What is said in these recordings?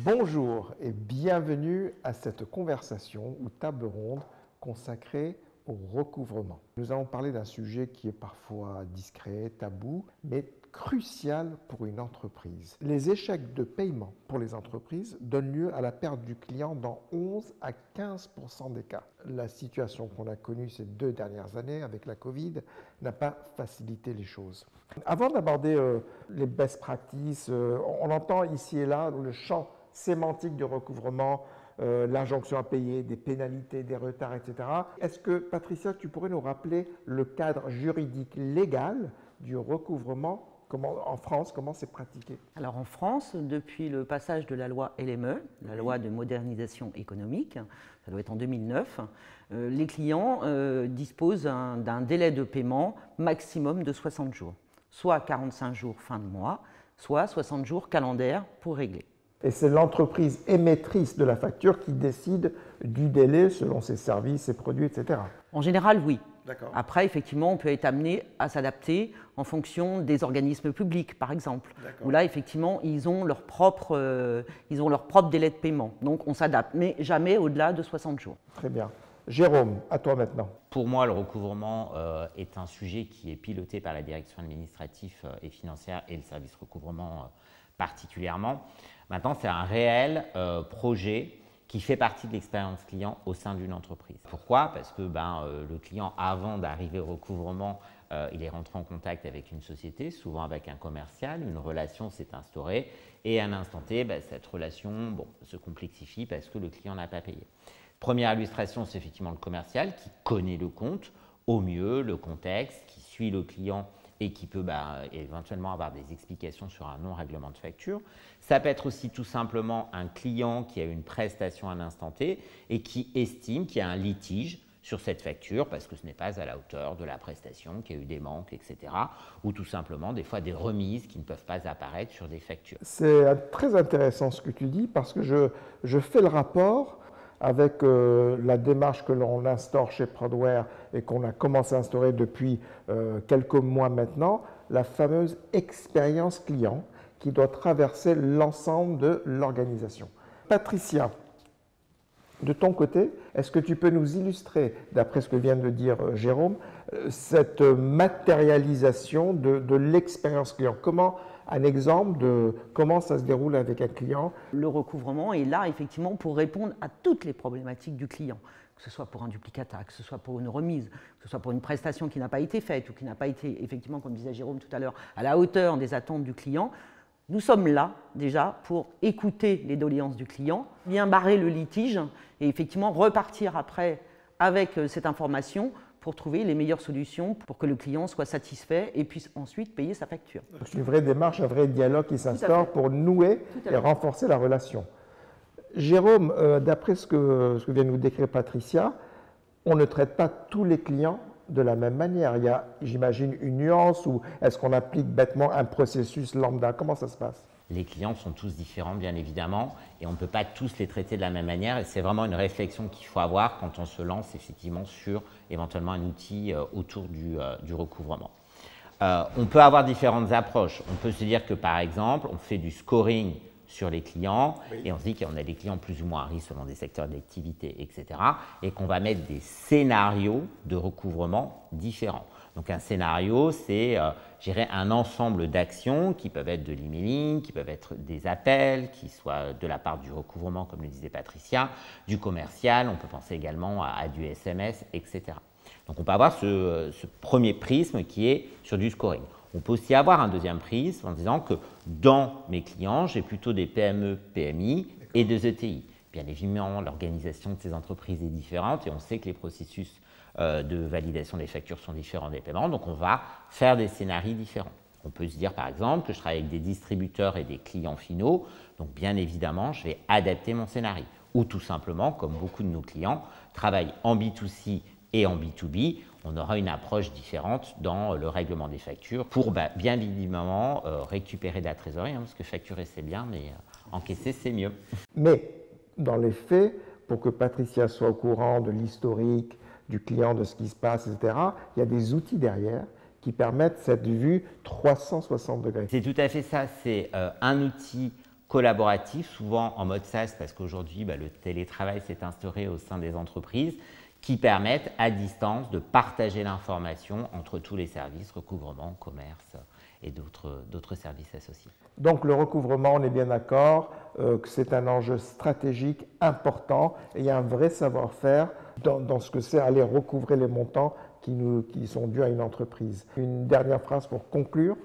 Bonjour et bienvenue à cette conversation ou table ronde consacrée au recouvrement. Nous allons parler d'un sujet qui est parfois discret, tabou, mais crucial pour une entreprise. Les échecs de paiement pour les entreprises donnent lieu à la perte du client dans 11 à 15% des cas. La situation qu'on a connue ces 2 dernières années avec la Covid n'a pas facilité les choses. Avant d'aborder les best practices, on entend ici et là le champ sémantique du recouvrement, l'injonction à payer, des pénalités, des retards, etc. Est-ce que, Patricia, tu pourrais nous rappeler le cadre juridique légal du recouvrement en France, comment c'est pratiqué? Alors en France, depuis le passage de la loi LME, la loi de modernisation économique, ça doit être en 2009, les clients disposent d'un délai de paiement maximum de 60 jours, soit 45 jours fin de mois, soit 60 jours calendaires pour régler. Et c'est l'entreprise émettrice de la facture qui décide du délai selon ses services, ses produits, etc. En général, oui. Après, effectivement, on peut être amené à s'adapter en fonction des organismes publics, par exemple, où là, effectivement, ils ont leur propre délai de paiement. Donc, on s'adapte, mais jamais au-delà de 60 jours. Très bien. Jérôme, à toi maintenant. Pour moi, le recouvrement est un sujet qui est piloté par la direction administrative et financière et le service recouvrement particulièrement. Maintenant, c'est un réel projet qui fait partie de l'expérience client au sein d'une entreprise. Pourquoi? Parce que le client, avant d'arriver au recouvrement, il est rentré en contact avec une société, souvent avec un commercial, une relation s'est instaurée et à un instant T, cette relation se complexifie parce que le client n'a pas payé. Première illustration, c'est effectivement le commercial qui connaît le compte au mieux, le contexte, qui suit le client et qui peut éventuellement avoir des explications sur un non-règlement de facture. Ça peut être aussi tout simplement un client qui a une prestation à un instant T et qui estime qu'il y a un litige sur cette facture parce que ce n'est pas à la hauteur de la prestation, qu'il y a eu des manques, etc. Ou tout simplement des fois des remises qui ne peuvent pas apparaître sur des factures. C'est très intéressant ce que tu dis parce que je fais le rapport avec la démarche que l'on instaure chez Prodware et qu'on a commencé à instaurer depuis quelques mois maintenant, la fameuse expérience client qui doit traverser l'ensemble de l'organisation. Patricia, de ton côté, est-ce que tu peux nous illustrer, d'après ce que vient de dire Jérôme, cette matérialisation de l'expérience client? Un exemple de comment ça se déroule avec un client? Le recouvrement est là effectivement pour répondre à toutes les problématiques du client, que ce soit pour un duplicata, que ce soit pour une remise, que ce soit pour une prestation qui n'a pas été faite ou qui n'a pas été, effectivement, comme disait Jérôme tout à l'heure, à la hauteur des attentes du client. Nous sommes là déjà pour écouter les doléances du client, bien barrer le litige et effectivement repartir après avec cette information pour trouver les meilleures solutions pour que le client soit satisfait et puisse ensuite payer sa facture. C'est une vraie démarche, un vrai dialogue qui s'instaure pour nouer et renforcer la relation. Jérôme, d'après ce que vient de nous décrire Patricia, on ne traite pas tous les clients de la même manière. Il y a, j'imagine, une nuance ou est-ce qu'on applique bêtement un processus lambda? Comment ça se passe? Les clients sont tous différents, bien évidemment, et on ne peut pas tous les traiter de la même manière. Et c'est vraiment une réflexion qu'il faut avoir quand on se lance effectivement sur éventuellement un outil autour du recouvrement. On peut avoir différentes approches. On peut se dire que, par exemple, on fait du scoring sur les clients et on se dit qu'on a des clients plus ou moins à risque selon des secteurs d'activité, etc. et qu'on va mettre des scénarios de recouvrement différents. Donc un scénario, c'est un ensemble d'actions qui peuvent être de l'emailing, qui peuvent être des appels, qui soient de la part du recouvrement, comme le disait Patricia, du commercial, on peut penser également à du SMS, etc. Donc on peut avoir ce premier prisme qui est sur du scoring. On peut aussi avoir un deuxième prisme en disant que dans mes clients, j'ai plutôt des PME, PMI et des ETI. Bien évidemment, l'organisation de ces entreprises est différente et on sait que les processus de validation des factures sont différents des paiements, donc on va faire des scénarios différents. On peut se dire par exemple que je travaille avec des distributeurs et des clients finaux, donc bien évidemment, je vais adapter mon scénario. Ou tout simplement, comme beaucoup de nos clients travaillent en B2C et en B2B, on aura une approche différente dans le règlement des factures pour bien évidemment récupérer de la trésorerie, parce que facturer c'est bien, mais encaisser c'est mieux. Mais dans les faits, pour que Patricia soit au courant de l'historique du client, de ce qui se passe, etc., il y a des outils derrière qui permettent cette vue 360 degrés. C'est tout à fait ça, c'est un outil collaboratifs, souvent en mode SaaS, parce qu'aujourd'hui, le télétravail s'est instauré au sein des entreprises, qui permettent à distance de partager l'information entre tous les services, recouvrement, commerce et d'autres services associés. Donc le recouvrement, on est bien d'accord que c'est un enjeu stratégique important et il y a un vrai savoir-faire dans ce que c'est aller recouvrer les montants qui sont dus à une entreprise. Une dernière phrase pour conclure.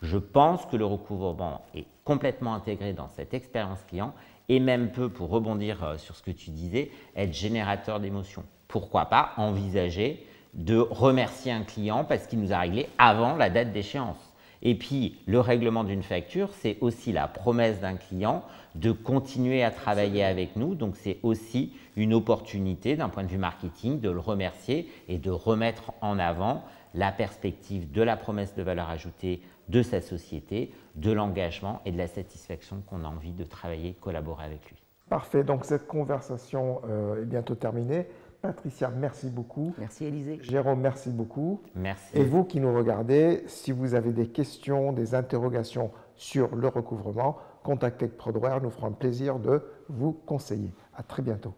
Je pense que le recouvrement est complètement intégré dans cette expérience client et même peut, pour rebondir sur ce que tu disais, être générateur d'émotions. Pourquoi pas envisager de remercier un client parce qu'il nous a réglé avant la date d'échéance. Et puis, le règlement d'une facture, c'est aussi la promesse d'un client de continuer à travailler avec nous. Donc, c'est aussi une opportunité d'un point de vue marketing de le remercier et de remettre en avant la perspective de la promesse de valeur ajoutée de sa société, de l'engagement et de la satisfaction qu'on a envie de travailler et collaborer avec lui. Parfait, donc cette conversation est bientôt terminée. Patricia, merci beaucoup. Merci Élisée. Jérôme, merci beaucoup. Merci. Et vous qui nous regardez, si vous avez des questions, des interrogations sur le recouvrement, contactez Prodware, nous ferons un plaisir de vous conseiller. À très bientôt.